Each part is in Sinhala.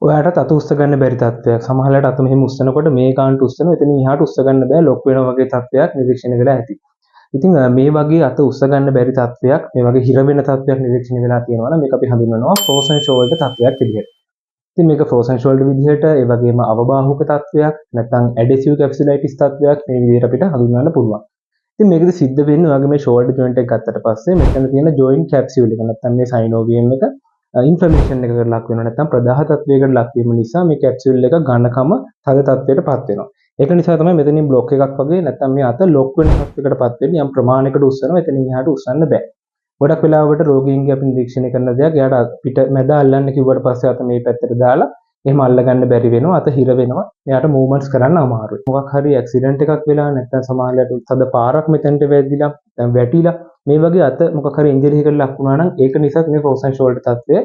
ඔයාටත් අත උස්ස ගන්න බැරි තත්ත්වයක්. සමහරවිට අත මෙහෙම උස්සනකොට මේ කාන්ට උස්සනවා. එතනින් එහාට උස්ස ගන්න බෑ. ලොක් වෙනවා වගේ තත්ත්වයක් නිරීක්ෂණය වෙලා ඇති. ඉතින් මේ වගේ අත උස්ස ගන්න බැරි තත්ත්වයක්, මේ වගේ හිර වෙන තත්ත්වයක් නිරීක්ෂණය වෙලා තියෙනවා නම් මේක අපි හඳුන්වනවා frozen shoulder තත්ත්වයක් විදිහට. ඉතින් මේක frozen shoulder විදිහට ඒ වගේම අවබාහුක තත්ත්වයක් නැත්නම් adhesive capsulitis තත්ත්වයක් මේ විදිහට අපිට හඳුන්වන්න පුළුවන්. ඉතින් මේකද සිද්ධ වෙන්නේ ඔයාගේ මේ shoulder joint එක ගත්තට පස්සේ මෙතන තියෙන joint capsule එක නැත්නම් මේ synovium එක ඉන්ෆ්ලැමේෂන් එකකට ලක් වෙනවා නැත්නම් ප්‍රදාහ තත්වයකට ලක් වීම නිසා මේ කැප්සියුල් එක ඝනකම තද තත්වයකටපත් වෙනවා. ඒක නිසා තමයි මෙතනින් બ્લોක් එකක් වගේ නැත්නම් මේ අත ලොක් වෙන තත්වයකටපත් වෙන්නේ. යම් ප්‍රමාණයකට උස්සනවා එතනින් එහාට උස්සන්න බෑ. ගොඩක් වෙලාවට රෝගීන්ගේ අපි නිරීක්ෂණය කරන දෙයක් එයාට පිට මැද අල්ලන්න කිව්වට පස්සේ අත මේ පැත්තට දාලා එහෙම අල්ලගන්න බැරි වෙනවා. අත හිර වෙනවා. එයාට මූව්මන්ට්ස් කරන්න අමාරුයි. මොකක් හරි ඇක්සිඩන්ට් එකක් වෙලා නැත්නම් සමහරවිට තද පාරක් මෙතනට වැදිලා වැටිලා මේ වගේ අත මොකක් හරි ඉන්ජරි එකකට ලක් වුණා නම් ඒක නිසා මේ frozen shoulder තත්ත්වය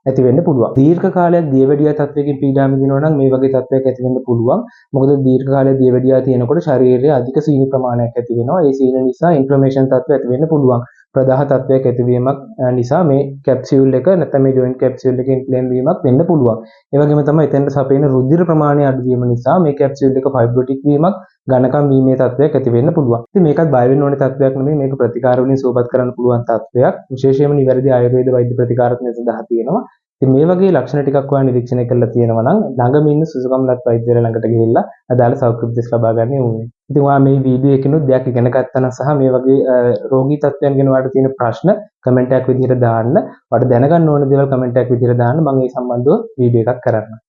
ඇති වෙන්න පුළුවන්. දීර්ඝ කාලයක් දියවැඩියා තත්වයකින් පීඩා විඳිනවා නම් මේ වගේ තත්ත්වයක් ඇති වෙන්න පුළුවන්. මොකද දීර්ඝ කාලයක් දියවැඩියා තියෙනකොට ශරීරයේ අධික සීනි ප්‍රමාණයක් ඇති වෙනවා. ඒ සීන නිසා ඉන්ෆ්ලමේෂන් තත්ත්ව ඇති වෙන්න පුළුවන්. ප්‍රදාහ තත්ත්වයක් ඇතිවීමක් නිසා මේ කැප්සියුල් එක නැත්නම් මේ ජොයින්ට් කැප්සියුල් එකේ ඉන්ෆ්ලේම් වීමක් වෙන්න පුළුවන්. ඒ වගේම තමයි එතෙන්ට සපයන රුධිර ප්‍රමාණය අඩු වීම නිසා මේ කැප්සියුල් එක ෆයිබ්‍රොටික් වීමක් ඝනකම් වීමේ තත්ත්වයක් ඇති වෙන්න පුළුවන්. ඉතින් මේකත් බය වෙන්න ඕනේ තත්ත්වයක් නෙමෙයි. මේක ප්‍රතිකාර වලින් සුවපත් කරන්න පුළුවන් තත්ත්වයක්. විශේෂයෙන්ම නිවැරදි ආයුර්වේද වෛද්‍ය ප්‍රතිකාරත් මේ සඳහා තියෙනවා. ඉතින් මේ වගේ ලක්ෂණ ටිකක් ඔයා නිරීක්ෂණය කරලා තියෙනවා නම් ළඟම ඉන්න සුසුකම්ලත් වෛද්‍යවරයා ළඟට ගිහිල්ලා අදාළ සෞඛ්‍ය උපදෙස් ලබා ගන්න ඕනේ. ඉතින් ඔයා මේ වීඩියෝ එකකිනුත් දෙයක් ඉගෙන ගත්තා නම් සහ මේ වගේ රෝගී තත්ත්වයන් ගැන ඔයාලට තියෙන ප්‍රශ්න කමෙන්ට් එකක් විදිහට දාන්න. ඔයාලට දැනගන්න ඕන දේවල් කමෙන්ට් එකක් විදිහට දාන්න. මම ඒ සම්බන්ධව වීඩියෝ එකක් කරන්නම්.